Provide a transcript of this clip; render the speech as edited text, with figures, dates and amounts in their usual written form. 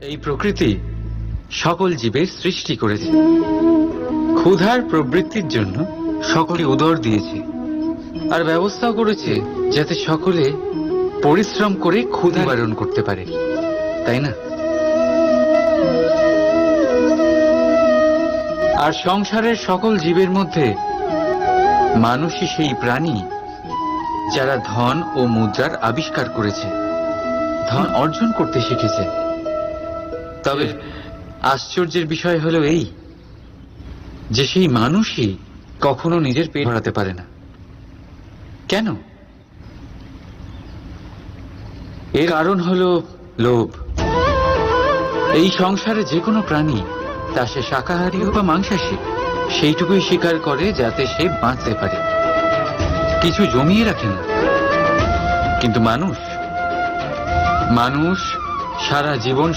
এই প্রকৃতি সকল জীবের সৃষ্টি করেছে, ক্ষুধার প্রবৃত্তির জন্য সকলে উদর দিয়েছে, আর ব্যবস্থাও করেছে যাতে সকলে পরিশ্রম করে ক্ষুধা নিবারণ করতে পারে, তাই না? আর সংসারের সকল জীবের মধ্যে মানুষই সেই প্রাণী যারা ধন ও মুদ্রার আবিষ্কার করেছে, ধন অর্জন করতে শিখেছে। তবে আশ্চর্যের বিষয় হলো এই যে সেই মানুষই কখনো নিজের পেট ভরাতে পারে না। কেন? এর কারণ হলো লোভ। এই সংসারে যে কোনো প্রাণী, তা সে শাকাহারী হোক বা মাংসাশী, সেইটুকুই স্বীকার করে যাতে সে বাঁচতে পারে, কিছু জমিয়ে রাখে না। কিন্তু মানুষ সারা জীবন